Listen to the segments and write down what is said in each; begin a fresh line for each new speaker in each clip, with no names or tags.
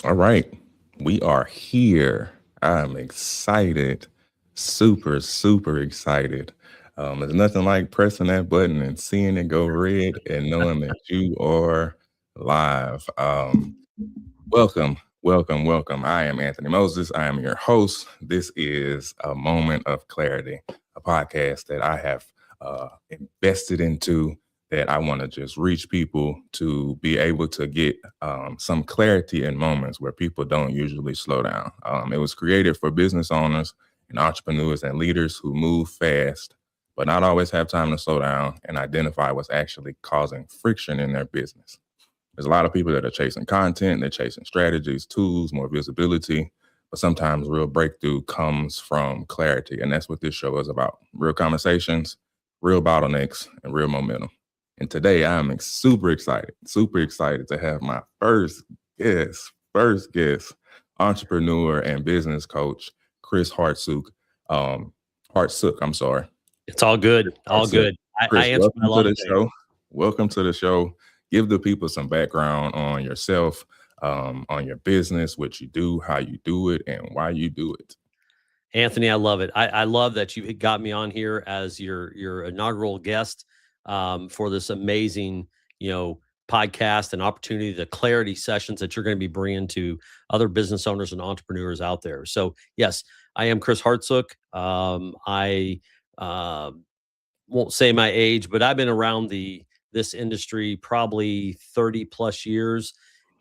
All right, we are here. I'm excited, super, super excited. There's nothing like pressing that button and seeing it go red and knowing that you are live. Welcome, welcome, welcome. I am Anthony Moses. I am your host. This is A Moment of Clarity, a podcast that I have invested into, that I want to just reach people to be able to get some clarity in moments where people don't usually slow down. It was created for business owners and entrepreneurs and leaders who move fast, but not always have time to slow down and identify what's actually causing friction in their business. There's a lot of people that are chasing content, they're chasing strategies, tools, more visibility, but sometimes real breakthrough comes from clarity. And that's what this show is about: real conversations, real bottlenecks, and real momentum. And today I'm super excited to have my first guest, entrepreneur and business coach, Chris Hartsook. Um, Hartsook, I'm sorry.
It's all good. All
Hartsook.
good. I
Chris,
answered a
welcome to
lot of
the
things.
show. Welcome to the show. Give the people some background on yourself, on your business, what you do, how you do it, and why you do it.
Anthony, I love it. I love that you got me on here as your inaugural guest for this amazing, podcast and opportunity, the clarity sessions that you're going to be bringing to other business owners and entrepreneurs out there. So, yes, I am Chris Hartsook. I uh, won't say my age, but I've been around this industry probably 30 plus years,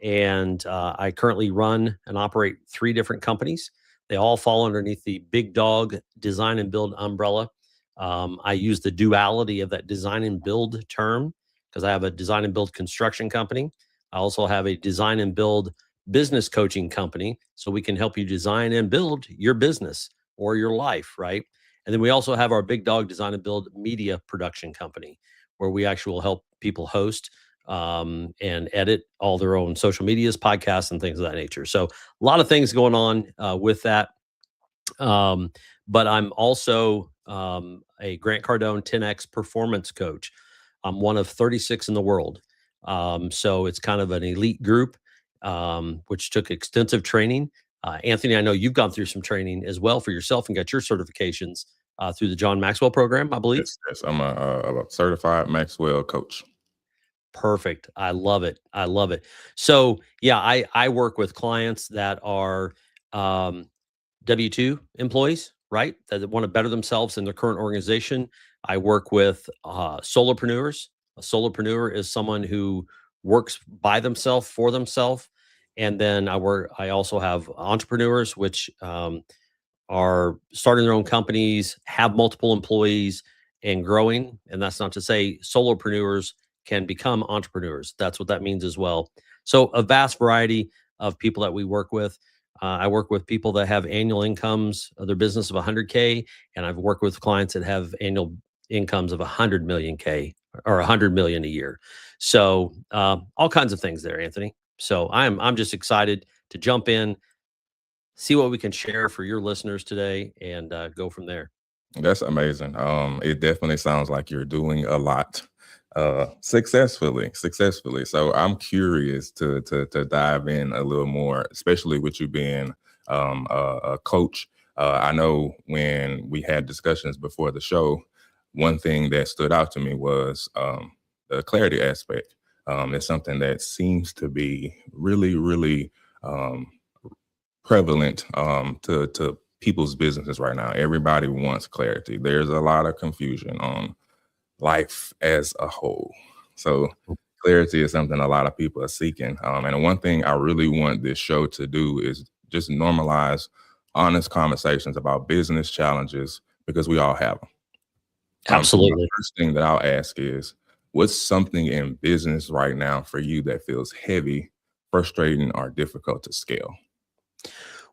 and I currently run and operate three different companies. They all fall underneath the Big Dog Design and Build umbrella. I use the duality of that design and build term because I have a design and build construction company. I also have a design and build business coaching company, so we can help you design and build your business or your life, right? And then we also have our Big Dog Design and Build media production company, where we actually will help people host and edit all their own social medias, podcasts, and things of that nature. So a lot of things going on with that. Um, but I'm also a Grant Cardone 10X performance coach. I'm one of 36 in the world. So it's kind of an elite group, which took extensive training. Anthony, I know you've gone through some training as well for yourself and got your certifications through the John Maxwell program, I believe.
Yes. I'm a certified Maxwell coach.
Perfect. I love it. I love it. So yeah, I work with clients that are um, W-2 employees, right? That want to better themselves in their current organization. I work with solopreneurs. A solopreneur is someone who works by themselves for themselves. And then I also have entrepreneurs, which are starting their own companies, have multiple employees, and growing. And that's not to say solopreneurs can become entrepreneurs. That's what that means as well. So, a vast variety of people that we work with. I work with people that have annual incomes of their business of 100K, and I've worked with clients that have annual incomes of 100 million K or 100 million a year. So, all kinds of things there, Anthony. So, I'm just excited to jump in, see what we can share for your listeners today, and go from there.
That's amazing. It definitely sounds like you're doing a lot successfully. So I'm curious to dive in a little more, especially with you being a coach. I know when we had discussions before the show, one thing that stood out to me was the clarity aspect. It's something that seems to be really um, prevalent to people's businesses right now. Everybody wants clarity. There's a lot of confusion on life as a whole. So clarity is something a lot of people are seeking. And one thing I really want this show to do is just normalize honest conversations about business challenges, because we all have them. So my
Absolutely.
first thing that I'll ask is, what's something in business right now for you that feels heavy, frustrating, or difficult to scale?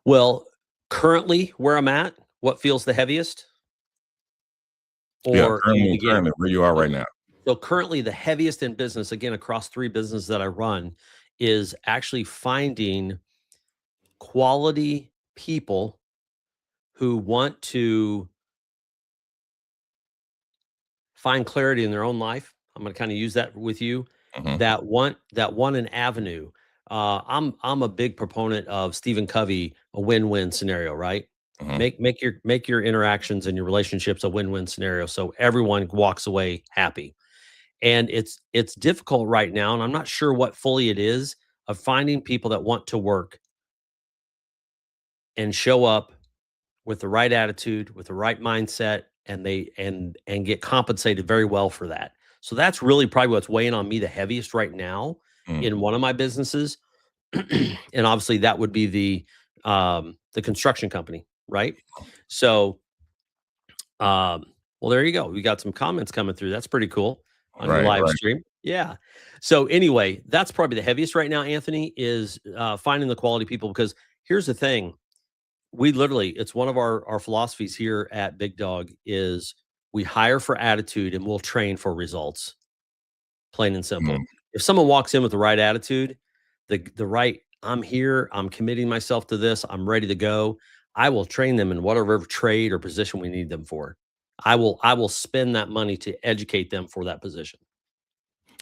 Well, currently where I'm at, what feels the heaviest,
Yeah,
or in the beginning?
currently where you are right
Okay.
now.
So currently, the heaviest in business, again, across three businesses that I run, is actually finding quality people who want to find clarity in their own life. I'm going to kind of use that with you.
Mhm.
That want an avenue. I'm a big proponent of Stephen Covey, a win-win scenario, right?
Mhm.
Make your interactions and your relationships a win-win scenario so everyone walks away happy. And it's difficult right now, and I'm not sure what fully it is of finding people that want to work and show up with the right attitude, with the right mindset, and they get compensated very well for that. So that's really probably what's weighing on me the heaviest right now
Mm.
in one of my businesses. And obviously that would be the construction company, right? So um well, there you go. We got some comments coming through. That's pretty cool on your
Right,
live
right.
stream. Yeah. So anyway, that's probably the heaviest right now, Anthony, is finding the quality people, because here's the thing. We literally, it's one of our philosophies here at Big Dog is we hire for attitude and we'll train for results, plain and
Mm.
simple. If someone walks in with the right attitude, the right, I'm here, I'm committing myself to this, I'm ready to go, I will train them in whatever trade or position we need them for. I will spend that money to educate them for that position.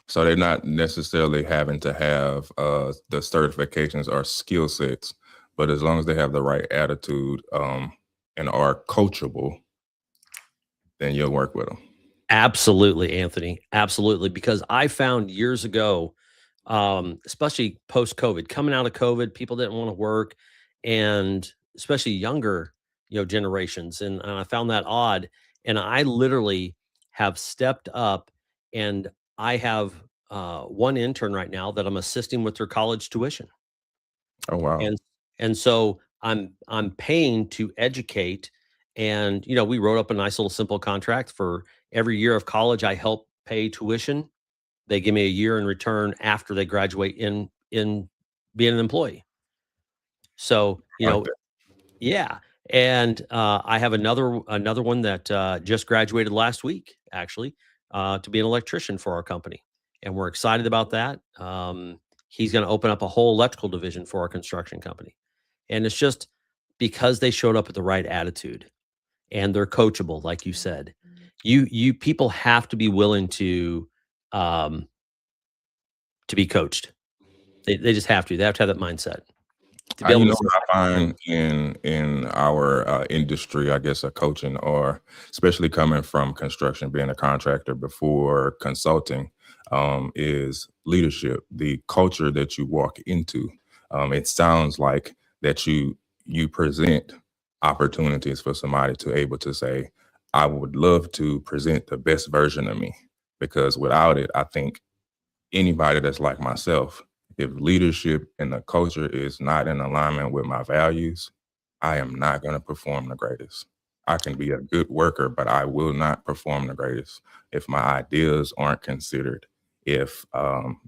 So they're not necessarily having to have the certifications or skill sets, but as long as they have the right attitude and are coachable, then you'll work with them.
Absolutely, Anthony. Absolutely. Because I found years ago, especially post COVID, coming out of COVID, people didn't want to work, and especially younger, generations. And I found that odd. And I literally have stepped up, and I have one intern right now that I'm assisting with their college tuition.
Oh wow.
And so I'm paying to educate, and we wrote up a nice little simple contract for every year of college I help pay tuition. They give me a year in return after they graduate in being an employee. So,
I like that.
yeah. And I have another one that just graduated last week, actually, to be an electrician for our company, and we're excited about that. He's going to open up a whole electrical division for our construction company, and it's just because they showed up with the right attitude and they're coachable, like you said. You people have to be willing um, to be coached. They just have to. They have to have that mindset to be
You
able to
know
say,
what I find in our industry, I guess, a coaching, or especially coming from construction, being a contractor before consulting, is leadership. The culture that you walk into. It sounds like that you present opportunities for somebody to able to say, "I would love to present the best version of me," because without it, I think anybody that's like myself, if leadership and the culture is not in alignment with my values, I am not going to perform the greatest. I can be a good worker, but I will not perform the greatest if my ideas aren't considered, if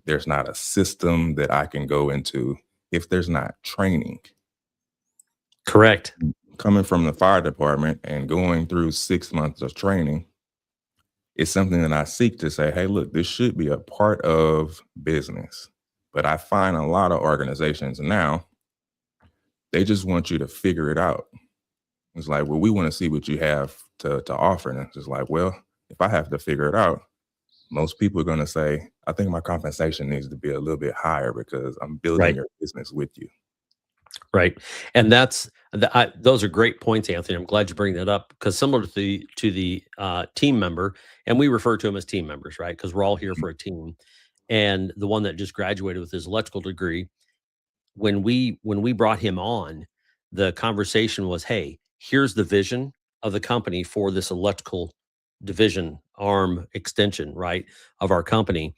there's not a system that I can go into, if there's not training.
correct.
Coming from the fire department and going through 6 months of training, it's something that I seek to say, hey, look, this should be a part of business. But I find a lot of organizations now, they just want you to figure it out. It's like, well, we want to see what you have to offer. And it's just like, well, if I have to figure it out, most people are going to say, I think my compensation needs to be a little bit higher because I'm building
Right.
your business with you.
Right. And those are great points, Anthony. I'm glad you bring that up, because similar to the team member, and we refer to them as team members, right? Because we're all here for a team. And the one that just graduated with his electrical degree, when we brought him on, the conversation was, "Hey, here's the vision of the company for this electrical division arm extension, right, of our company."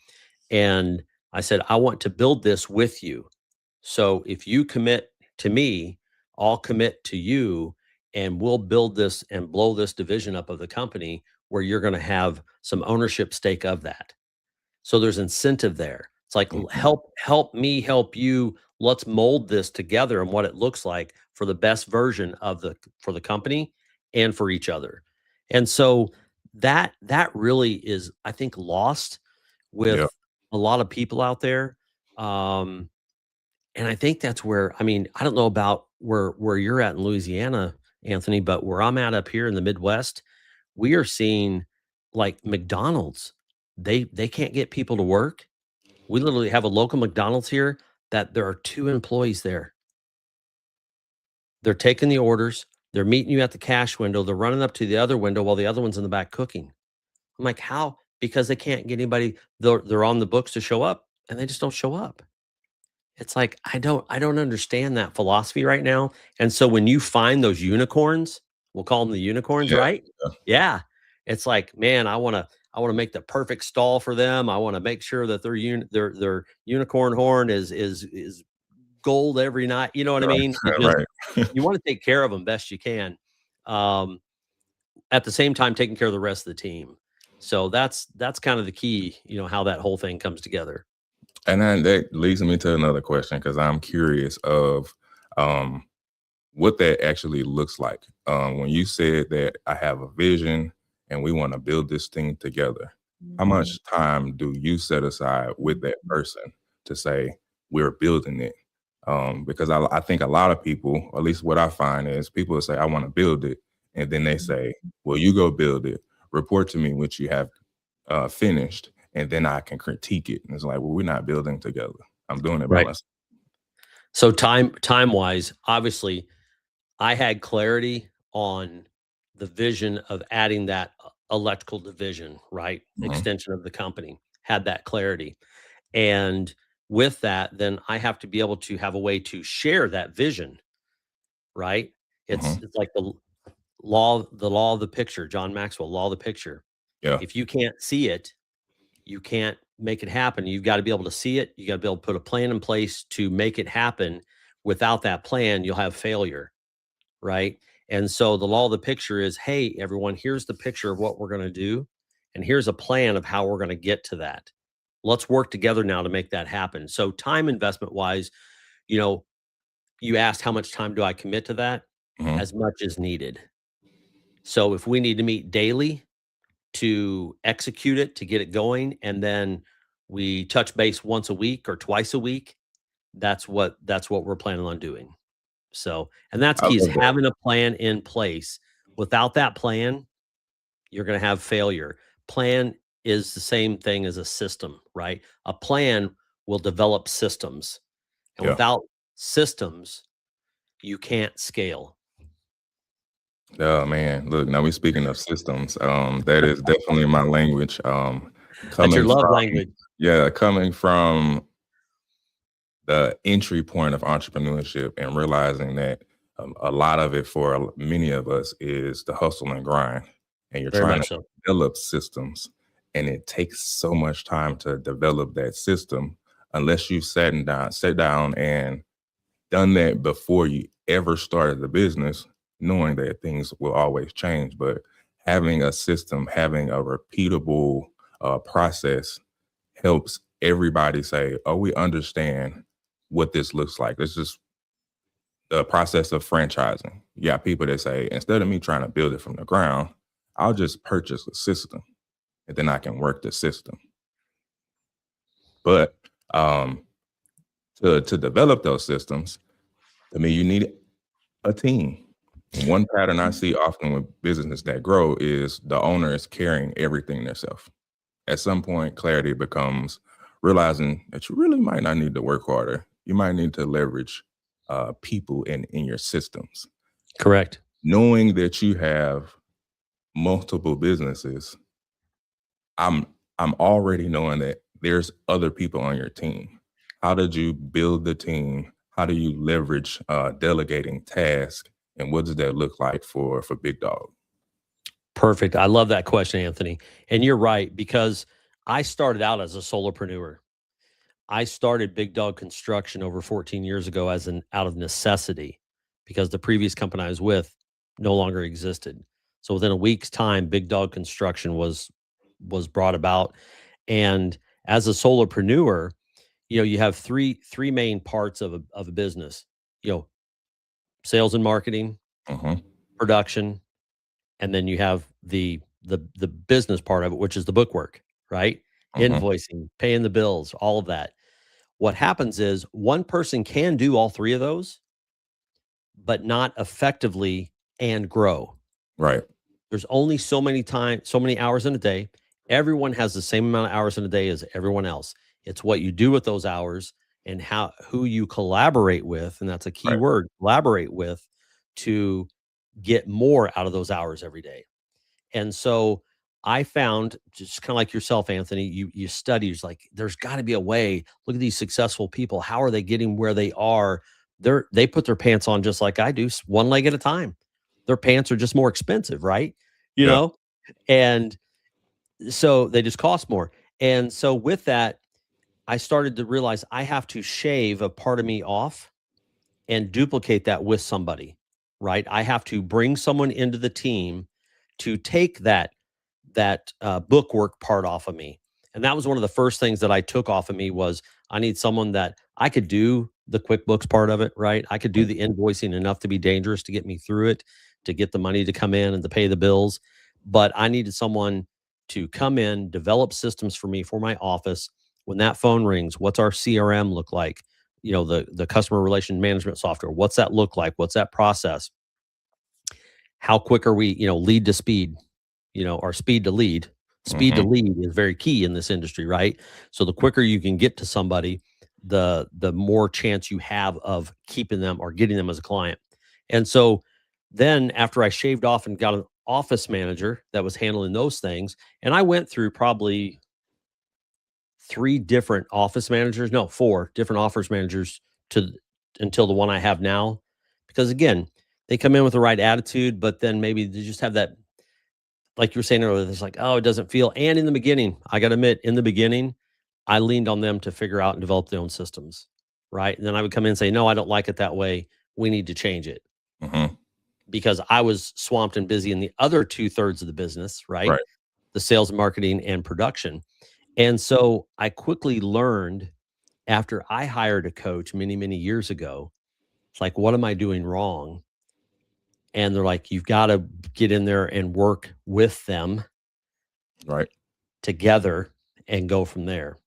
And I said, "I want to build this with you. So if you commit to me, I'll commit to you, and we'll build this and blow this division up of the company where you're going to have some ownership stake of that." So there's incentive there. It's like,
Mhm.
help me help you. Let's mold this together and what it looks like for the best version of for the company and for each other. And so that really is, I think, lost
Yeah.
with a lot of people out there. Um, and I think that's where, I mean, I don't know about where you're at in Louisiana, Anthony, but where I'm at up here in the Midwest, we are seeing like McDonald's. They can't get people to work. We literally have a local McDonald's here. that there are 2 employees there. They're taking the orders, they're meeting you at the cash window, they're running up to the other window while the other one's in the back cooking. I'm like, "How?" Because they can't get anybody, they're on the books to show up, and they just don't show up. It's like, I don't understand that philosophy right now, and so when you find those unicorns, we'll call them the unicorns,
Yeah,
right?
yeah,
Yeah. It's like, man, I wanna make the perfect stall for them. I wanna make sure that their unicorn horn is gold every night, you know what I
right,
mean? It just
right.
you wanna take care of them best you can, um, at the same time taking care of the rest of the team. So that's kind of the key, how that whole thing comes together.
And then that leads me to another question because I'm curious of um, what that actually looks like. When you said that I have a vision and we want to build this thing together, how much time do you set aside with that person to say we're building it? Because I think a lot of people, at least what I find is people will say, I want to build it. And then they say, well, you go build it, report to me what you have finished, and then I can critique it. And it's like, well, we're not building together. I'm doing it by
Right.
myself.
So time-wise, obviously, I had clarity on the vision of adding that electrical division, right?
Mhm,
Extension of the company, had that clarity. And with that, then I have to be able to have a way to share that vision, right? It's
mhm.
it's like the law of the picture, John Maxwell, law of the picture.
Yeah,
If you can't see it, you can't make it happen. You've got to be able to see it. You got to be able to put a plan in place to make it happen. Without that plan, you'll have failure, right? And so the law of the picture is, hey, everyone, here's the picture of what we're going to do, and here's a plan of how we're going to get to that. Let's work together now to make that happen. So time investment wise, you know, you asked how much time do I commit to that?
mhm.
As much as needed. So if we need to meet daily to execute it, to get it going, and then we touch base once a week or twice a week, that's what we're planning on doing. So, and that's
I
key, is
love that.
having a plan in place. Without that plan, you're going to have failure. Plan is the same thing as a system, right? A plan will develop systems, and
Yeah.
without systems, you can't scale.
Oh man, look, now we speaking of systems. That is definitely my language.
That's your
Coming
love
from
language.
yeah, coming from the entry point of entrepreneurship and realizing that a lot of it for many of us is the hustle and grind, and you're
Very
trying to
much so.
develop systems, and it takes so much time to develop that system unless you sat down and done that before you ever started the business, knowing that things will always change. But having a system, having a repeatable process helps everybody say, oh, we understand what this looks like. It's just the process of franchising. You got people that say, instead of me trying to build it from the ground, I'll just purchase a system and then I can work the system. But um, to develop those systems, to me, you need a team. One pattern I see often with businesses that grow is the owner is carrying everything themselves. At some point, clarity becomes realizing that you really might not need to work harder. You might need to leverage people in your systems.
Correct.
Knowing that you have multiple businesses, I'm I'm already knowing that there's other people on your team. How did you build the team? How do you leverage delegating tasks? And what does that look like for Big Dog?
Perfect. I love that question, Anthony. And you're right, because I started out as a solopreneur. I started Big Dog Construction over 14 years ago as an out of necessity, because the previous company I was with no longer existed. So within a week's time, Big Dog Construction was brought about. And as a solopreneur, you have three main parts of a business. You know, sales and marketing,
Hmm.
production, and then you have the business part of it, which is the bookwork, right?
Hmm.
Invoicing, paying the bills, all of that. What happens is one person can do all three of those, but not effectively and grow.
Right.
There's only so many hours in a day. Everyone has the same amount of hours in a day as everyone else. It's what you do with those hours and who you collaborate with, and that's a key
Right.
word, collaborate with, to get more out of those hours every day. And so I found, just kind of like yourself, Anthony, you study, it's like there's got to be a way. Look at these successful people. How are they getting where they are? They put their pants on just like I do, one leg at a time. Their pants are just more expensive, right? You
Yeah.
know, and so they just cost more. And so with that, I started to realize I have to shave a part of me off and duplicate that with somebody, right? I have to bring someone into the team to take that bookwork part off of me. And that was one of the first things that I took off of me was I need someone that I could do the QuickBooks part of it, right? I could do
Mm.
the invoicing enough to be dangerous to get me through it, to get the money to come in and to pay the bills. But I needed someone to come in, develop systems for me for my office. When that phone rings, what's our CRM look like? The customer relation management software. What's that look like? What's that process? How quick are we, lead to speed, or speed to lead. Speed to
Mhm.
lead is very key in this industry, right? So the quicker you can get to somebody, the more chance you have of keeping them or getting them as a client. And so then after I shaved off and got an office manager that was handling those things, and I went through probably three different office managers, no, four different office managers to until the one I have now. Because again, they come in with the right attitude, but then maybe they just have that, like you were saying earlier, it's like, oh, it doesn't feel. And in the beginning, I got to admit, in the beginning, I leaned on them to figure out and develop their own systems. Right. And then I would come in and say, no, I don't like it that way. We need to change it
Mhm.
because I was swamped and busy in the other 2/3 of the business, right?
Right.
The sales, marketing, and production. And so I quickly learned after I hired a coach many, many years ago, it's like, what am I doing wrong? And they're like, you've got to get in there and work with them
Right.
together and go from there.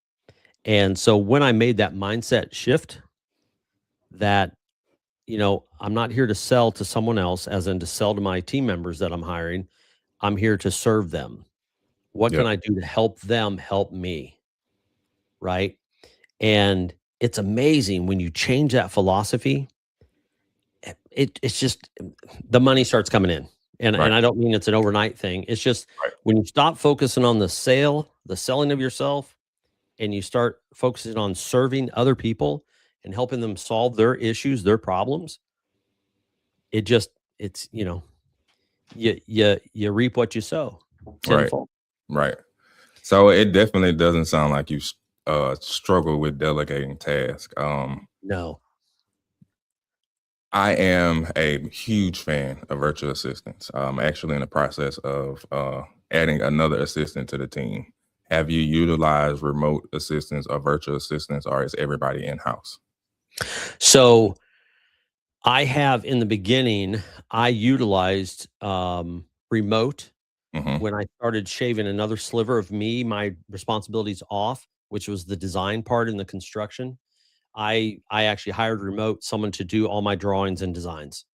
And so when I made that mindset shift that, I'm not here to sell to someone else, as in to sell to my team members that I'm hiring, I'm here to serve them. What
Yeah.
can I do to help them help me? Right. And it's amazing when you change that philosophy, it's just the money starts coming in. And
Right.
I don't mean it's an overnight thing. It's just
Right.
when you stop focusing on the selling of yourself, and you start focusing on serving other people and helping them solve their issues, their problems, it just it's you reap what you sow
Right.
tenfold.
Right. So it definitely doesn't sound like you struggle with delegating tasks.
No.
I am a huge fan of virtual assistants. I'm actually in the process of adding another assistant to the team. Have you utilized remote assistants or virtual assistants, or is everybody in house?
So I have in the beginning, I utilized remote
Hmm.
when I started shaving another sliver of me, my responsibilities off, which was the design part and the construction. I actually hired remote someone to do all my drawings and designs.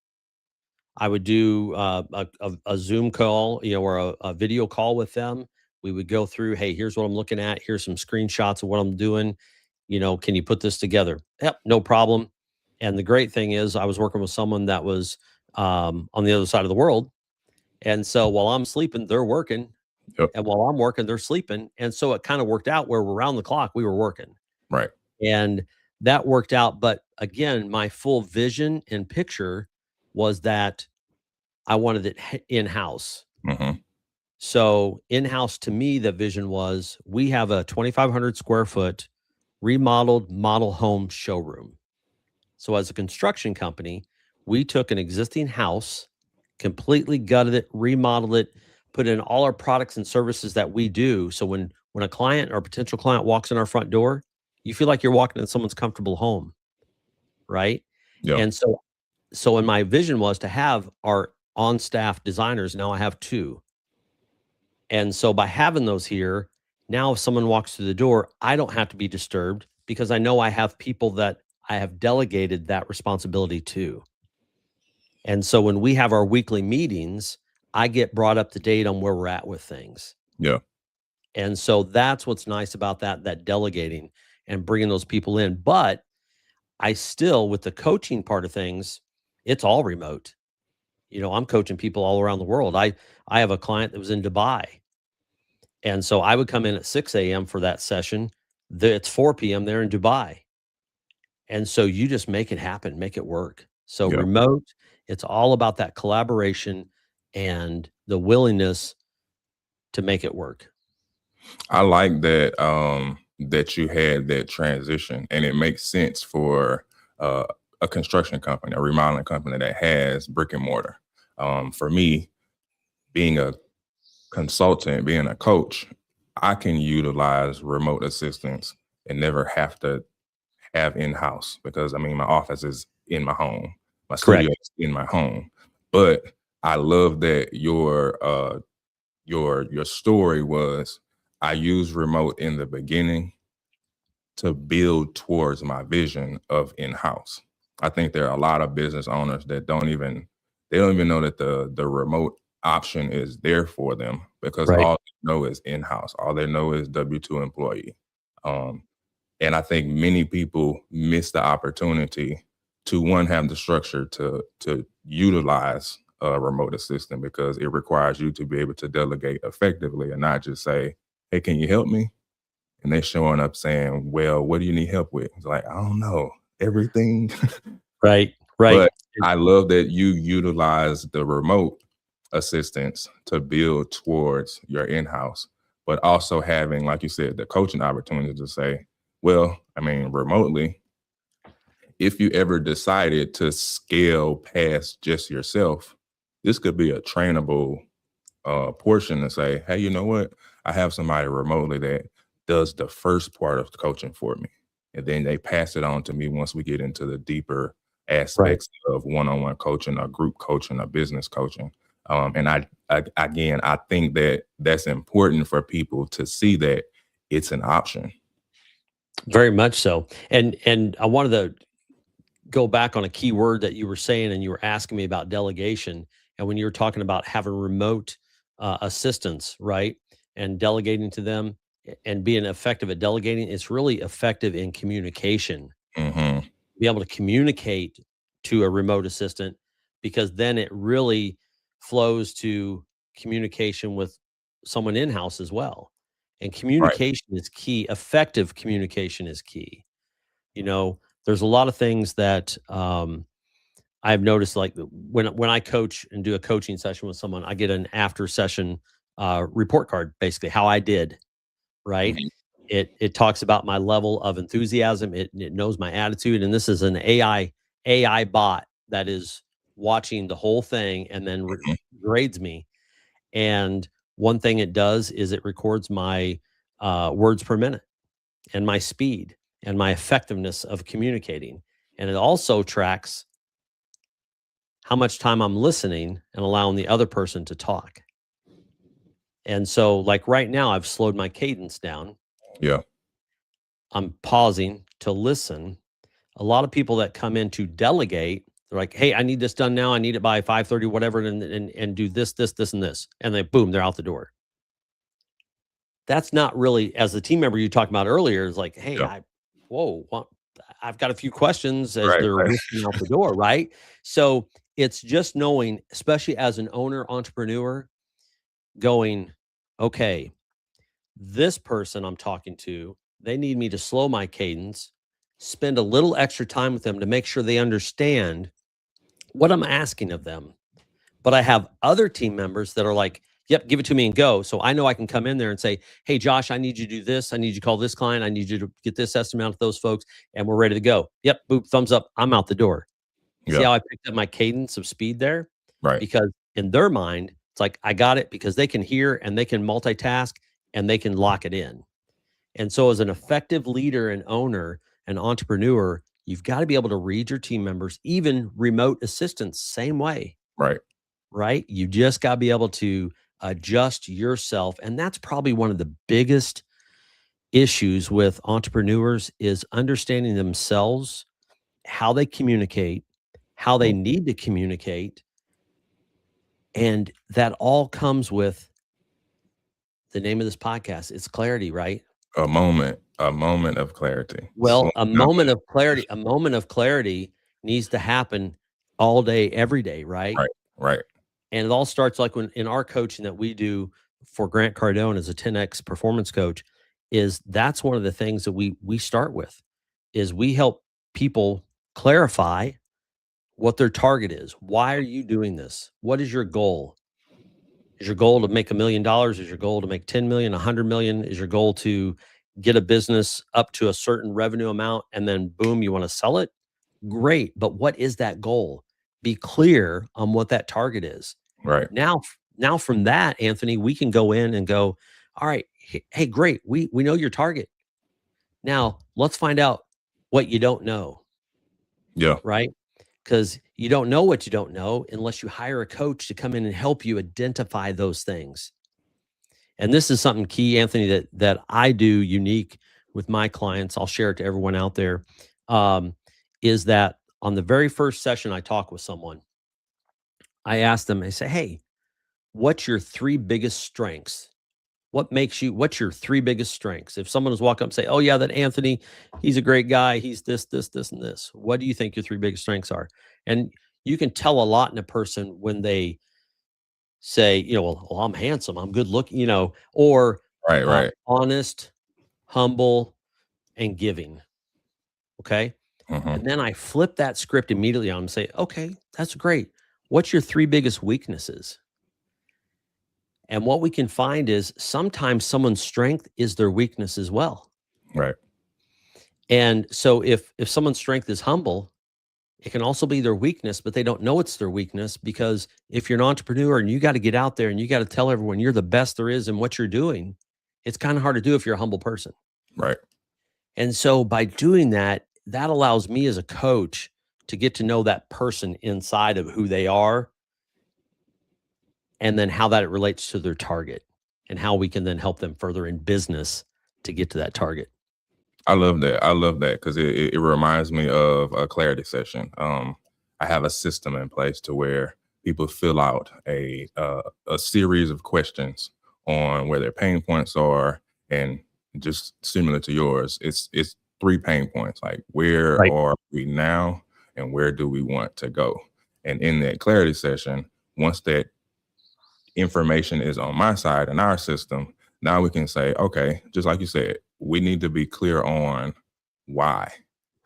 I would do a Zoom call, or a video call with them. We would go through, hey, here's what I'm looking at. Here's some screenshots of what I'm doing. Can you put this together? Yep, no problem. And the great thing is, I was working with someone that was on the other side of the world. And so while I'm sleeping, they're working.
Yep.
And while I'm working, they're sleeping. And so it kind of worked out where we're around the clock, we were working.
Right.
And that worked out. But again, my full vision and picture was that I wanted it in house.
Hmm.
So in house to me, the vision was we have a 2,500 square foot remodeled model home showroom. So as a construction company, we took an existing house, completely gutted it, remodeled it, put in all our products and services that we do. So when a client or potential client walks in our front door, you feel like you're walking in someone's comfortable home, right?
Yeah.
And so in my vision was to have our on staff designers. Now I have two. And so by having those here, now if someone walks through the door, I don't have to be disturbed because I know I have people that I have delegated that responsibility to. And so when we have our weekly meetings, I get brought up to date on where we're at with things.
Yeah.
And so that's what's nice about that delegating and bringing those people in. But I still, with the coaching part of things, it's all remote. I'm coaching people all around the world. I have a client that was in Dubai, and so I would come in at 6 a.m. for that session. It's 4 p.m. there in Dubai. And so you just make it happen, make it work. So
Yeah.
remote, it's all about that collaboration and the willingness to make it work.
I like that that you had that transition, and it makes sense for uh, a construction company, a remodeling company that has brick and mortar. For me, being a consultant, being a coach, I can utilize remote assistance and never have to have in-house, because I mean my office is in my home, my studio
Correct.
is in my home. But I love that your story was, I used remote in the beginning to build towards my vision of in-house. I think there are a lot of business owners that they don't even know that the remote option is there for them, because
Right.
all they know is in-house. All they know is W-2 employee. Um, and I think many people miss the opportunity to, one, have the structure to utilize a remote assistant, because it requires you to be able to delegate effectively and not just say, "Hey, can you help me?" And they showing up saying, "Well, what do you need help with?" It's like, I don't know, everything.
Right. Right.
But I love that you utilize the remote assistance to build towards your in-house, but also having, like you said, the coaching opportunity to say, well, I mean, remotely, if you ever decided to scale past just yourself, this could be a trainable portion to say, hey, you know what? I have somebody remotely that does the first part of the coaching for me. And then they pass it on to me once we get into the deeper
Right.
aspects of one-on-one coaching or group coaching or business coaching. And I think that that's important for people to see that it's an option.
Very much so. And I wanted to go back on a key word that you were saying, and you were asking me about delegation. And when you were talking about having remote assistants, right, and delegating to them and being effective at delegating, it's really effective in communication.
Hmm.
Be able to communicate to a remote assistant, because then it really flows to communication with someone in house as well. And
Right.
communication is key. Effective communication is key. You know, there's a lot of things that I've noticed, like when I coach and do a coaching session with someone, I get an after session report card, basically how I did, right?
Mhm.
It talks about my level of enthusiasm. It knows my attitude, and this is an AI bot that is watching the whole thing and then
Mhm.
grades me. And one thing it does is it records my words per minute and my speed and my effectiveness of communicating. And it also tracks how much time I'm listening and allowing the other person to talk. And so, like right now, I've slowed my cadence down.
Yeah.
I'm pausing to listen. A lot of people that come in to delegate, they're like, "Hey, I need this done now. I need it by 5:30, whatever, and do this, and this." And they boom, they're out the door. That's not really, as the team member you talked about earlier, is like, "Hey,
Yeah.
whoa, I've got a few questions," as
Right.
they're
Right.
whisking out the door, right? So it's just knowing, especially as an owner entrepreneur, going, okay, this person I'm talking to, they need me to slow my cadence, spend a little extra time with them to make sure they understand what I'm asking of them. But I have other team members that are like, yep, give it to me and go. So I know I can come in there and say, hey, Josh, I need you to do this. I need you to call this client. I need you to get this estimate out of those folks. And we're ready to go. Yep, boop, thumbs up. I'm out the door. See
Yeah.
how I picked up my cadence of speed there?
Right.
Because in their mind, it's like, I got it, because they can hear and they can multitask and they can lock it in. And so, as an effective leader and owner and entrepreneur, you've got to be able to read your team members, even remote assistants, same way,
Right.
right? You just got to be able to adjust yourself. And that's probably one of the biggest issues with entrepreneurs, is understanding themselves, how they communicate, how they
Mm.
need to communicate. And that all comes with the name of this podcast. It's clarity, right?
A moment. A moment of clarity.
Well, a moment of clarity needs to happen all day, every day, right?
Right, right,
And it all starts like when in our coaching that we do for Grant Cardone as a 10X performance coach, is that's one of the things that we start with is we help people clarify what their target is. Why are you doing this? What is your goal? Is your goal to make $1 million? Is your goal to make 10 million, 100 million? Is your goal to get a business up to a certain revenue amount and then boom, you want to sell it? Great. But what is that goal? Be clear on what that target is.
right.
Now from that, Anthony, we can go in and go, all right, hey, great. We know your target. Now let's find out what you don't know,
Yeah,
right? Because you don't know what you don't know unless you hire a coach to come in and help you identify those things. And this is something key, Anthony, that I do unique with my clients. I'll share it to everyone out there. Is that on the very first session I talk with someone, I ask them, I say, hey, what's your three biggest strengths? What's your three biggest strengths? If someone was walk up and say, oh yeah, that Anthony, he's a great guy. He's this, this, this, and this. What do you think your three biggest strengths are? And you can tell a lot in a person when they say, well, I'm handsome, I'm good looking, or
right, right.
honest, humble, and giving. Okay.
Mhm.
And then I flip that script immediately on them and say, okay, that's great. What's your three biggest weaknesses? And what we can find is sometimes someone's strength is their weakness as well.
Right,
And so if someone's strength is humble, it can also be their weakness, but they don't know it's their weakness because if you're an entrepreneur and you got to get out there and you got to tell everyone you're the best there is in what you're doing, it's kind of hard to do if you're a humble person.
right.
And so by doing that, that allows me as a coach to get to know that person inside of who they are and then how that relates to their target and how we can then help them further in business to get to that target.
I love that. I love that because it reminds me of a clarity session. I have a system in place to where people fill out a series of questions on where their pain points are, and just similar to yours, it's three pain points like where
Right.
are we now and where do we want to go. And in that clarity session, once that information is on my side in our system, now we can say, okay, just like you said, we need to be clear on why.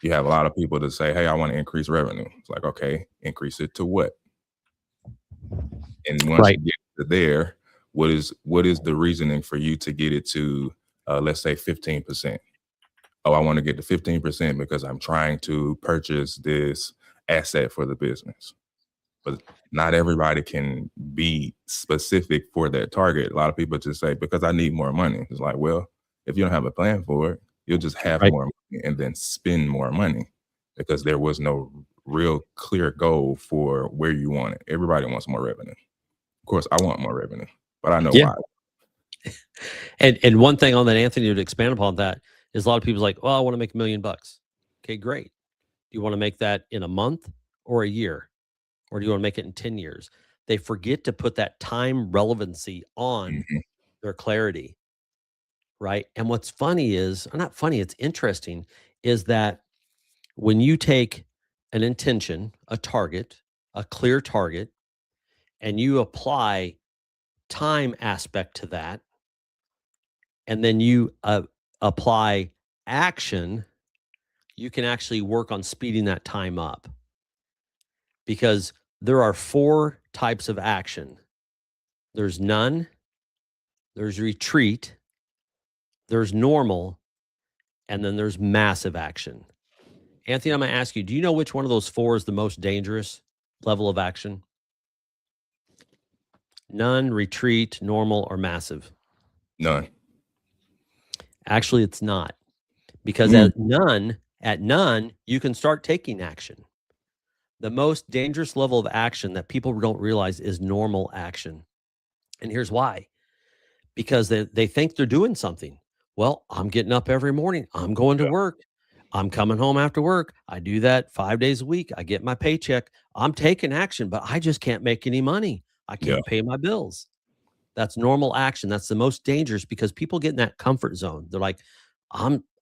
You have a lot of people that say, hey, I want to increase revenue. It's like, okay, increase it to what? And once you
Right.
get to there, what is the reasoning for you to get it to, let's say 15%? Oh, I want to get to 15% because I'm trying to purchase this asset for the business. But not everybody can be specific for that target. A lot of people just say, because I need more money. It's like, well, if you don't have a plan for it, you'll just have
Right.
more money and then spend more money because there was no real clear goal for where you want it. Everybody wants more revenue. Of course, I want more revenue, but I know
Yeah.
why.
And one thing on that, Anthony, to expand upon that is a lot of people's like, well, I want to make $1 million. Okay, great. Do you want to make that in a month or a year? Or do you want to make it in 10 years? They forget to put that time relevancy on
Mhm.
their clarity, right? And what's funny is, or not funny, it's interesting, is that when you take an intention, a target, a clear target, and you apply time aspect to that, and then you apply action, you can actually work on speeding that time up because there are 4 types of action. There's none, there's retreat, there's normal, and then there's massive action. Anthony, I'm going to ask you, do you know which one of those 4 is the most dangerous level of action? None, retreat, normal, or massive?
None.
Actually, it's not. Because
Mm,
at none, you can start taking action. The most dangerous level of action that people don't realize is normal action. And here's why. Because they think they're doing something. Well, I'm getting up every morning. I'm going to
yeah,
work. I'm coming home after work. I do that 5 days a week. I get my paycheck. I'm taking action, but I just can't make any money. I
yeah,
can't pay my bills. That's normal action. That's the most dangerous because people get in that comfort zone. They're like,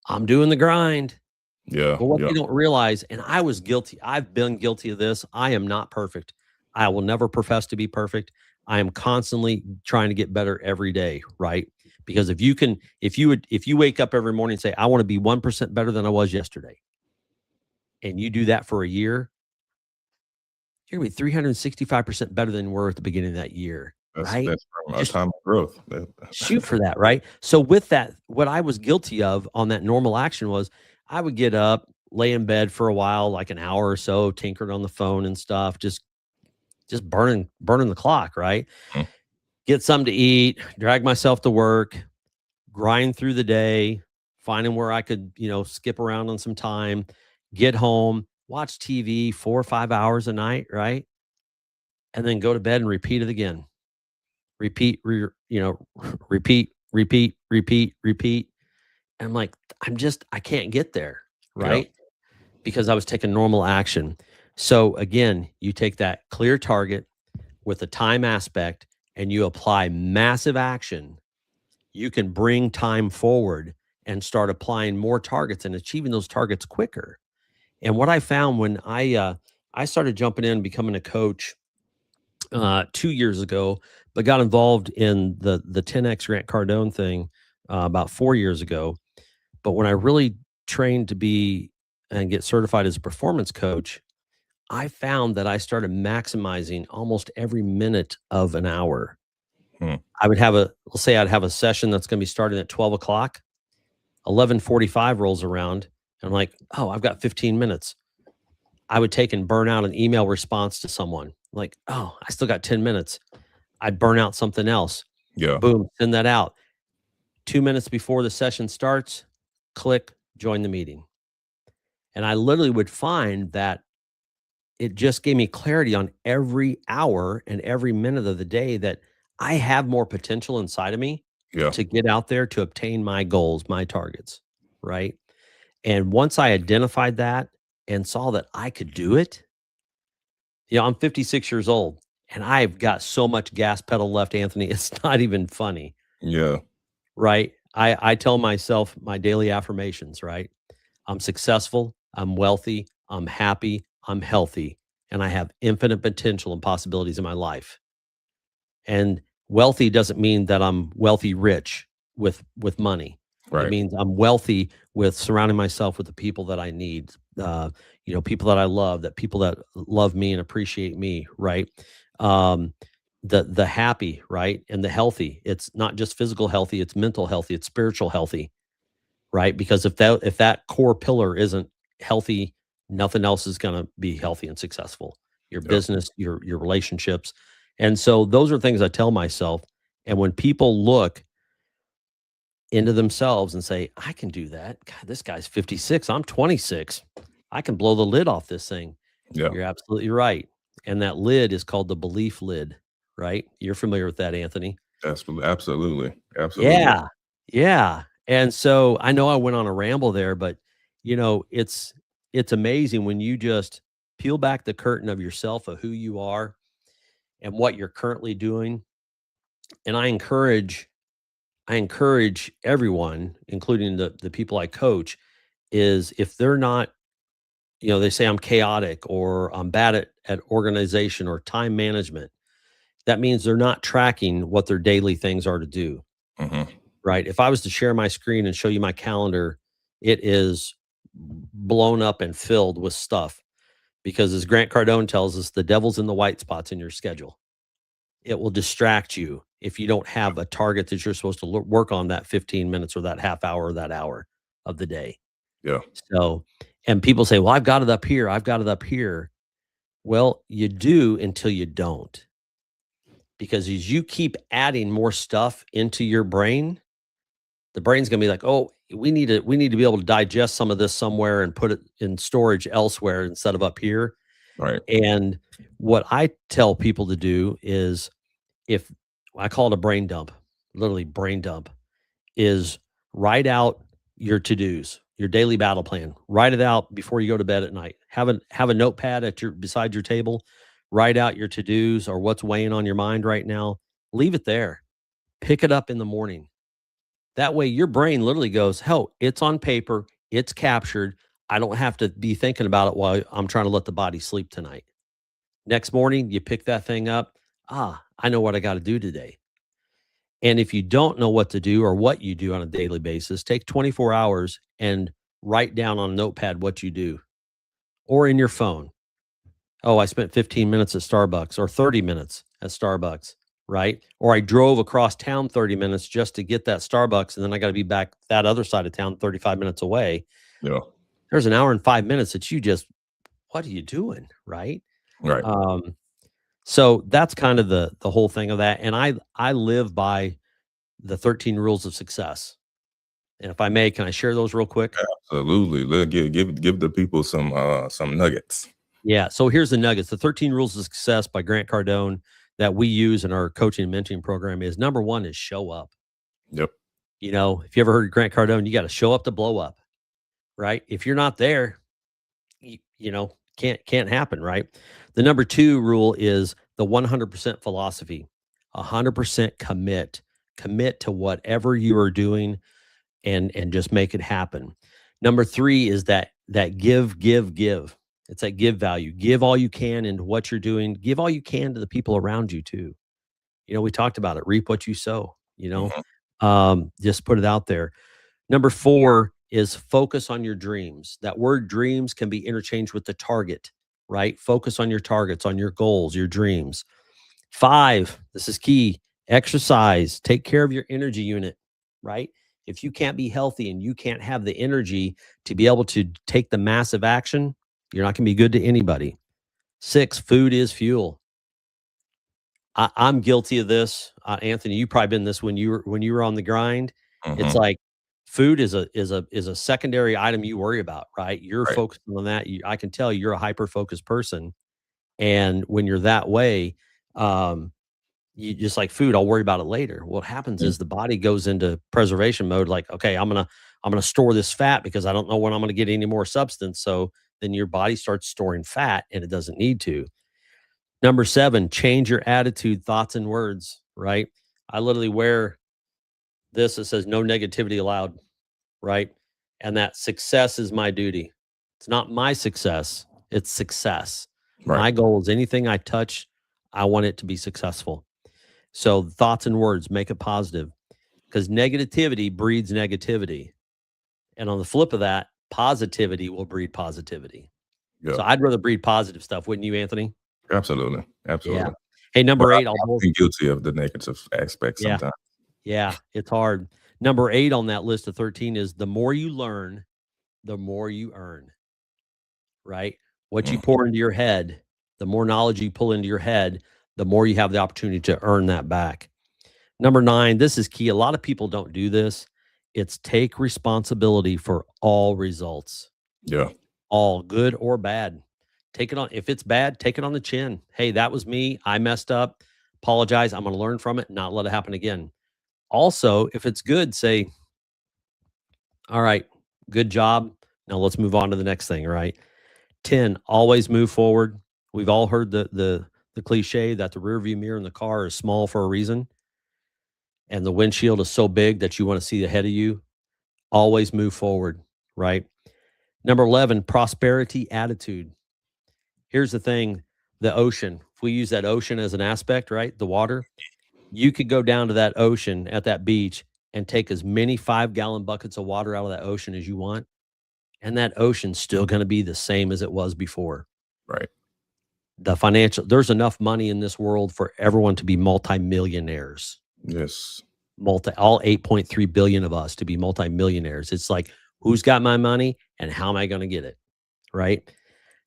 I'm doing the grind.
Yeah,
But what
yeah,
they don't realize, and I was guilty, I've been guilty of this. I am not perfect. I will never profess to be perfect. I am constantly trying to get better every day, right? Because if you wake up every morning and say, I want to be 1% better than I was yesterday, and you do that for a year, you're gonna be 365% better than you were at the beginning of that year, right?
that's from a
Just
time of growth. That
shoot for that, right? So with that, what I was guilty of on that normal action was I would get up, lay in bed for a while, like an hour or so, tinkered on the phone and stuff, just burning the clock, right?
Mhm.
Get something to eat, drag myself to work, grind through the day, finding where I could, skip around on some time, get home, watch TV 4 or 5 hours a night, right? And then go to bed and repeat it again. Repeat, repeat. And I'm like, I can't get there,
Yeah,
right? Because I was taking normal action. So again, you take that clear target with a time aspect and you apply massive action, you can bring time forward and start applying more targets and achieving those targets quicker. And what I found when I started jumping in and becoming a coach 2 years ago, but got involved in the 10x Grant Cardone thing about 4 years ago. But when I really trained to be and get certified as a performance coach, I found that I started maximizing almost every minute of an hour.
mhm,
Let's say I'd have a session that's going to be starting at 12 o'clock, 11:45 rolls around. And I'm like, oh, I've got 15 minutes. I would take and burn out an email response to someone like, oh, I still got 10 minutes. I'd burn out something else.
yeah,
Boom, send that out. 2 minutes before the session starts, click, join the meeting. And I literally would find that it just gave me clarity on every hour and every minute of the day that I have more potential inside of me
yeah,
to get out there to obtain my goals, my targets, right? And once I identified that and saw that I could do it, I'm 56 years old and I've got so much gas pedal left, Anthony. It's not even funny,
yeah,
right? I tell myself my daily affirmations, right? I'm successful, I'm wealthy, I'm happy, I'm healthy, and I have infinite potential and possibilities in my life. And wealthy doesn't mean that I'm wealthy rich with money. It
right,
means I'm wealthy with surrounding myself with the people that I need, people that I love, that people that love me and appreciate me, right? Um, the happy, right? And the healthy. It's not just physical healthy, it's mental healthy, it's spiritual healthy, right? Because if that core pillar isn't healthy, nothing else is going to be healthy and successful. Your
yeah,
business, your relationships. And so those are things I tell myself. And when people look into themselves and say, I can do that. God, this guy's 56. I'm 26. I can blow the lid off this thing.
yeah,
You're absolutely right. And that lid is called the belief lid, right? You're familiar with that, Anthony.
absolutely, absolutely,
Yeah. Yeah. And so I know I went on a ramble there, but it's amazing when you just peel back the curtain of yourself of who you are and what you're currently doing. And I encourage everyone, including the people I coach, is if they're not, they say I'm chaotic or I'm bad at organization or time management. That means they're not tracking what their daily things are to do.
mhm,
Right? If I was to share my screen and show you my calendar, it is blown up and filled with stuff because as Grant Cardone tells us, the devil's in the white spots in your schedule. It will distract you if you don't have a target that you're supposed to work on that 15 minutes or that half hour or that hour of the day.
yeah,
So, and people say, well, I've got it up here. I've got it up here. Well, you do until you don't. Because as you keep adding more stuff into your brain, the brain's gonna be like, "Oh, we need to be able to digest some of this somewhere and put it in storage elsewhere instead of up here."
right,
And what I tell people to do is if I call it a brain dump, literally brain dump, is write out your to-dos, your daily battle plan. Write it out before you go to bed at night. Have a notepad at your beside your table. Write out your to-dos or what's weighing on your mind right now. Leave it there. Pick it up in the morning That way your brain literally goes, hell, it's on paper, it's captured. I don't have to be thinking about it while I'm trying to let the body sleep tonight. Next morning, you pick that thing up. I know what I got to do today. And if you don't know what to do or what you do on a daily basis, take 24 hours and write down on a notepad what you do or in your phone. Oh, I spent 15 minutes at Starbucks or 30 minutes at Starbucks, right? Or I drove across town 30 minutes just to get that Starbucks. And then I got to be back that other side of town 35 minutes away.
Yeah.
There's an hour and 5 minutes that you just, what are you doing? Right.
Right.
So that's kind of the whole thing of that. And I live by the 13 rules of success. And if I may, can I share those real quick?
Absolutely. Give the people some nuggets.
Yeah. So here's the nuggets. The 13 rules of success by Grant Cardone that we use in our coaching and mentoring program is number one is show up.
Yep.
You know, if you ever heard Grant Cardone, you got to show up to blow up, right? If you're not there, you know, can't happen, right? The number two rule is the 100% philosophy. 100% commit to whatever you are doing and just make it happen. Number three is that give. It's that give value. Give all you can into what you're doing. Give all you can to the people around you too. You know, we talked about it. Reap what you sow. You know, just put it out there. Number four is focus on your dreams. That word dreams can be interchanged with the target, right? Focus on your targets, on your goals, your dreams. Five, this is key, exercise. Take care of your energy unit, right? If you can't be healthy and you can't have the energy to be able to take the massive action, you're not going to be good to anybody. Six, food is fuel. I'm guilty of this, Anthony. You probably been this when you were on the grind. It's like food is a secondary item you worry about, right? You're
Right.
focused on that. I can tell you're a hyper focused person, and when you're that way, you just like food. I'll worry about it later. What happens is the body goes into preservation mode. Like, okay, I'm gonna store this fat because I don't know when I'm gonna get any more substance. So then your body starts storing fat, and it doesn't need to. Number seven, change your attitude, thoughts, and words, right? I literally wear this that says no negativity allowed, right? And that success is my duty. It's not my success, it's success.
Right.
My goal is anything I touch, I want it to be successful. So thoughts and words, make it positive because negativity breeds negativity. And on the flip of that, positivity will breed positivity.
Yeah.
So I'd rather breed positive stuff, wouldn't you, Anthony?
Absolutely. Absolutely.
Yeah. Hey, number
But
eight,
I've been guilty of the negative aspects
yeah.
sometimes.
Yeah, it's hard. Number 8 on that list of 13 is the more you learn, the more you earn, right? What you pour into your head, the more knowledge you pull into your head, the more you have the opportunity to earn that back. Number 9, this is key. A lot of people don't do this. It's take responsibility for all results,
Yeah.
all good or bad. Take it on. If it's bad, take it on the chin. Hey, that was me. I messed up. Apologize. I'm going to learn from it, not let it happen again. Also, if it's good, say, all right, good job. Now let's move on to the next thing, right? 10, always move forward. We've all heard the cliche that the rear view mirror in the car is small for a reason. And the windshield is so big that you want to see ahead of you. Always move forward, right? Number 11, prosperity attitude. Here's the thing, the ocean. If we use that ocean as an aspect, right? The water, you could go down to that ocean at that beach and take as many 5-gallon buckets of water out of that ocean as you want. And that ocean's still going to be the same as it was before.
Right.
There's enough money in this world for everyone to be multimillionaires.
Yes.
All 8.3 billion of us to be multimillionaires. It's like, who's got my money and how am I going to get it? Right.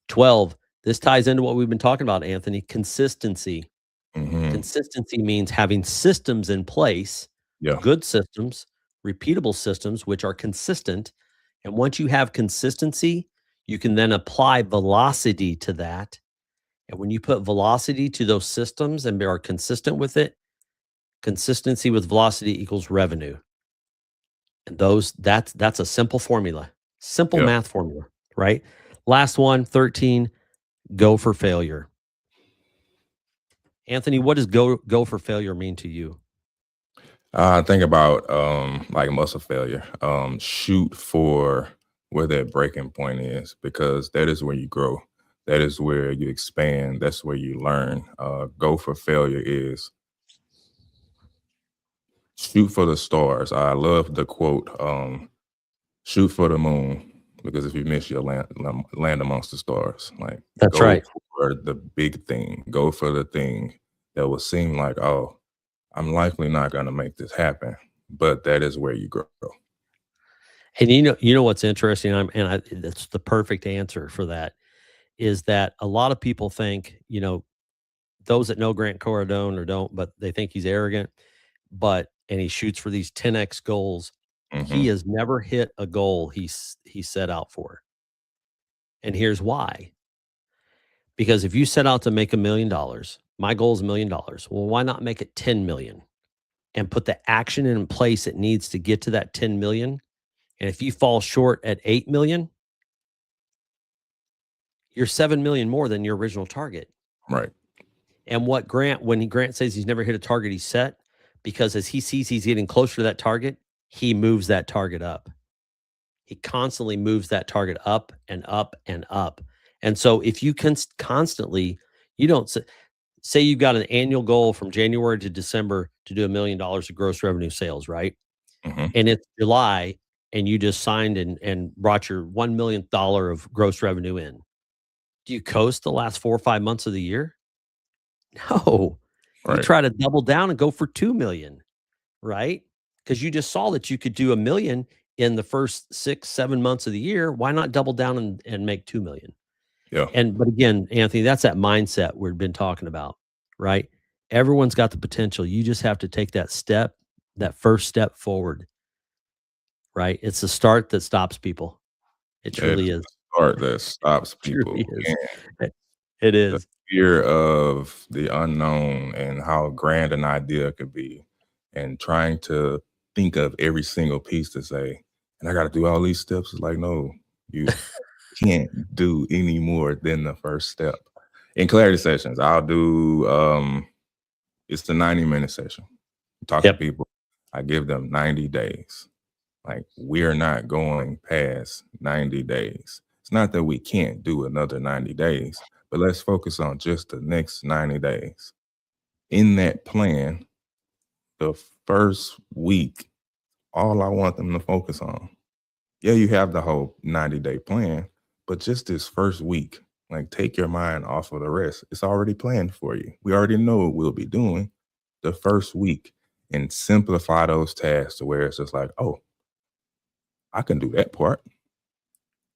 12. This ties into what we've been talking about, Anthony. Consistency. Consistency means having systems in place, good systems, repeatable systems, which are consistent. And once you have consistency, you can then apply velocity to that. And when you put velocity to those systems and are consistent with it, consistency with velocity equals revenue. And that's a simple formula, simple math formula, right? Last one, 13, go for failure. Anthony, what does go for failure mean to you?
Think about like muscle failure. Shoot for where that breaking point is because that is where you grow. That is where you expand. That's where you learn. Go for failure is shoot for the stars. I love the quote, shoot for the moon because if you miss, you'll land amongst the stars. Like,
That's
go
right.
for the big thing. Go for the thing that will seem like, oh, I'm likely not going to make this happen, but that is where you grow.
And you know what's interesting, that's the perfect answer for that, is that a lot of people think, those that know Grant Cardone or don't, but they think he's arrogant, and he shoots for these 10x goals. He
Hmm.
has never hit a goal he set out for. And here's why. Because if you set out to make $1 million, my goal is $1 million. Well, why not make it 10 million and put the action in place it needs to get to that 10 million? And if you fall short at 8 million, you're 7 million more than your original target.
Right.
And when Grant says he's never hit a target he set, because as he sees he's getting closer to that target, he moves that target up. He constantly moves that target up and up and up. And so if you can constantly, you don't say you've got an annual goal from January to December to do $1 million of gross revenue sales, right?
Hmm.
And it's July and you just signed and brought your $1 million of gross revenue in. Do you coast the last 4 or 5 months of the year? No. You
Right.
try to double down and go for 2 million, right? Because you just saw that you could do 1 million in the first 6, 7 months of the year. Why not double down and make 2 million?
Yeah.
But again, Anthony, that's that mindset we've been talking about, right? Everyone's got the potential. You just have to take that first step forward, right? It's the start that stops people. It
It is
truly is.
the start that stops people.
Truly is. It it
The
is.
fear of the unknown and how grand an idea could be, and trying to think of every single piece to say, and I got to do all these steps. It's like, no, you can't do any more than the first step. In clarity sessions, I'll do it's the 90-minute session. Talk to
Yep.
people. I give them 90 days. Like, we're not going past 90 days. It's not that we can't do another 90 days, but let's focus on just the next 90 days. In that plan, the first week, all I want them to focus on. Yeah, you have the whole 90-day plan, but just this first week, like, take your mind off of the rest. It's already planned for you. We already know what we'll be doing the first week, and simplify those tasks to where it's just like, oh, I can do that part.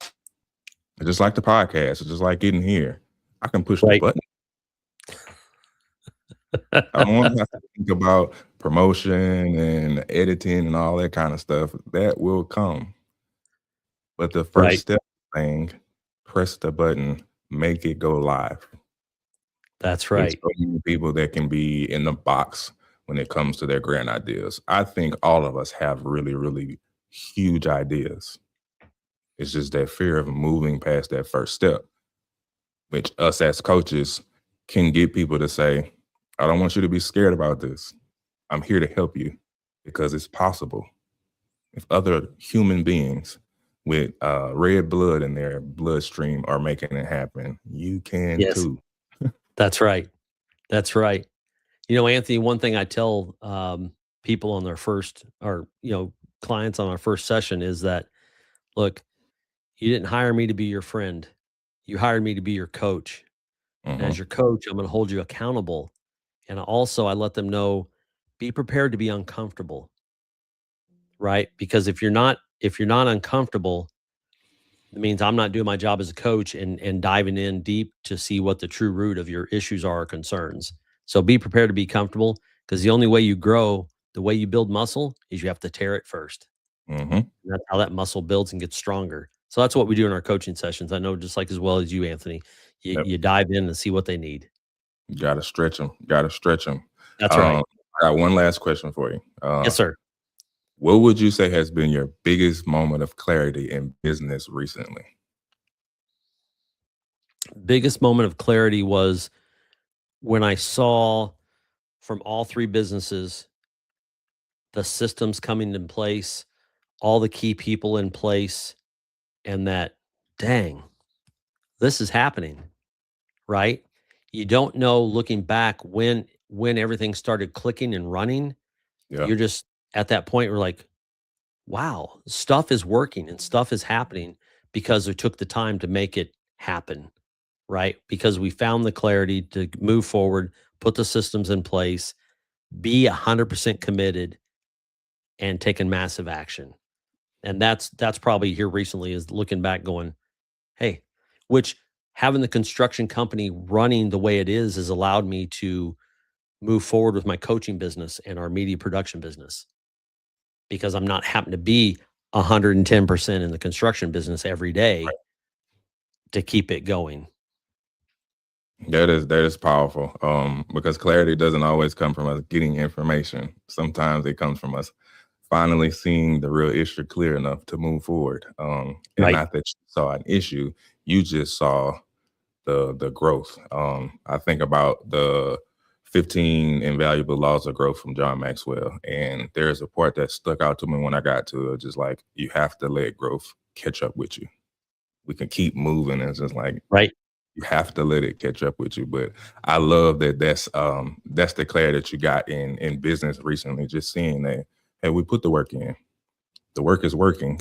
It's just like the podcast, it's just like getting here. I can push the
Right.
button. I don't wanna have to think about promotion and editing and all that kind of stuff. That will come. But the first
Right.
step thing, press the button, make it go live.
That's
There's
right.
so many people that can be in the box when it comes to their grand ideas. I think all of us have really, really huge ideas. It's just that fear of moving past that first step, which us as coaches can get people to say, I don't want you to be scared about this. I'm here to help you because it's possible. If other human beings with red blood in their bloodstream are making it happen, you can
Yes.
too.
That's right. That's right. Anthony, one thing I tell people on their first or, clients on our first session is that, look, you didn't hire me to be your friend. You hired me to be your coach. And as
Hmm.
your coach, I'm going to hold you accountable. And also, I let them know, be prepared to be uncomfortable, right? Because if you're not uncomfortable, it means I'm not doing my job as a coach and diving in deep to see what the true root of your issues are or concerns. So be prepared to be comfortable because the only way you grow, the way you build muscle is you have to tear it first.
Hmm.
And that's how that muscle builds and gets stronger. So that's what we do in our coaching sessions. I know just like as well as you, Anthony, you,
Yep.
you dive in and see what they need.
You gotta stretch them. Gotta stretch them.
That's right.
I got one last question for you.
Yes, sir.
What would you say has been your biggest moment of clarity in business recently?
Biggest moment of clarity was when I saw from all three businesses the systems coming in place, all the key people in place, and that, dang, this is happening, right? You don't know looking back when everything started clicking and running.
Yeah.
You're just at that point where like, wow, stuff is working and stuff is happening because we took the time to make it happen, right? Because we found the clarity to move forward, put the systems in place, be 100% committed, and taking massive action. And that's probably here recently is looking back going, hey, which having the construction company running the way it is has allowed me to move forward with my coaching business and our media production business because I'm not having to be 110% in the construction business every day to keep it going.
That is powerful. Because clarity doesn't always come from us getting information. Sometimes it comes from us finally seeing the real issue clear enough to move forward. And
Right.
not that you saw an issue, you just saw the growth. I think about the 15 invaluable laws of growth from John Maxwell, and there's a part that stuck out to me when I got to it. Just like you have to let growth catch up with you. We can keep moving. It's just like
Right.
you have to let it catch up with you. But I love that that's the clarity that you got in business recently. Just seeing that, hey, we put the work in. The work is working.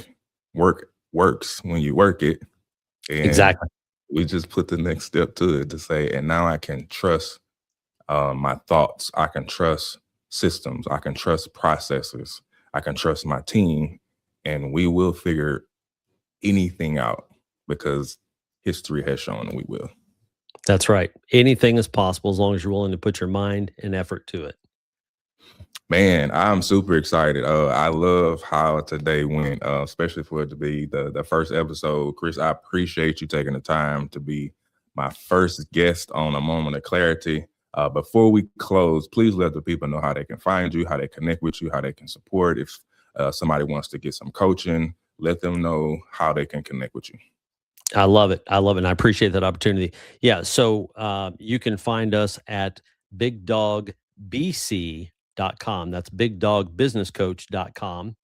Work works when you work it, and
Exactly.
we just put the next step to it to say, and now I can trust my thoughts. I can trust systems. I can trust processes. I can trust my team, and we will figure anything out because history has shown that we will.
That's right. Anything is possible as long as you're willing to put your mind and effort to it.
Man, I'm super excited. I love how today went, especially for it to be the first episode. Chris, I appreciate you taking the time to be my first guest on A Moment of Clarity. Before we close, please let the people know how they can find you, how they connect with you, how they can support. If somebody wants to get some coaching, let them know how they can connect with you.
I love it. I love it. And I appreciate that opportunity. Yeah. So you can find us at bigdogbc.com. That's bigdogbusinesscoach.com.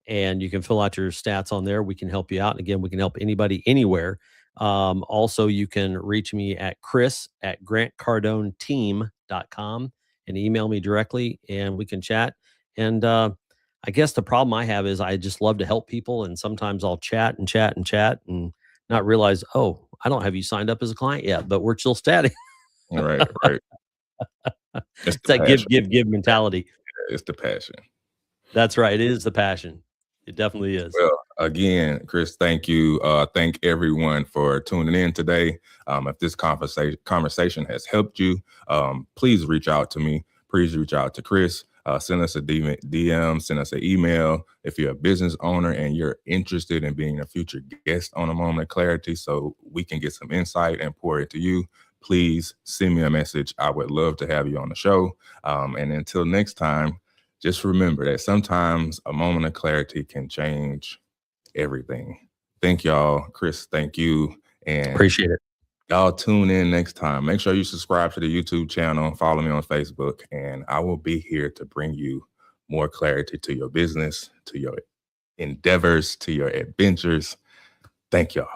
And you can fill out your stats on there. We can help you out. And again, we can help anybody anywhere. Also, you can reach me at chris@grantcardoneteam.com and email me directly and we can chat. And I guess the problem I have is I just love to help people. And sometimes I'll chat and chat and chat and not realize, oh, I don't have you signed up as a client yet, but we're still chatting.
Right, right. It's
It's
the
that give,
passion.
give, give mentality.
It's the passion.
That's right. It is the passion. It definitely is.
Well, again, Chris, thank you. Thank everyone for tuning in today. If this conversation has helped you, please reach out to me. Please reach out to Chris. Send us a DM, send us an email. If you're a business owner and you're interested in being a future guest on A Moment of Clarity so we can get some insight and pour it to you, please send me a message. I would love to have you on the show. And until next time, just remember that sometimes a moment of clarity can change everything. Thank y'all. Chris, thank you. And
Appreciate it.
y'all tune in next time. Make sure you subscribe to the YouTube channel, follow me on Facebook, and I will be here to bring you more clarity to your business, to your endeavors, to your adventures. Thank y'all.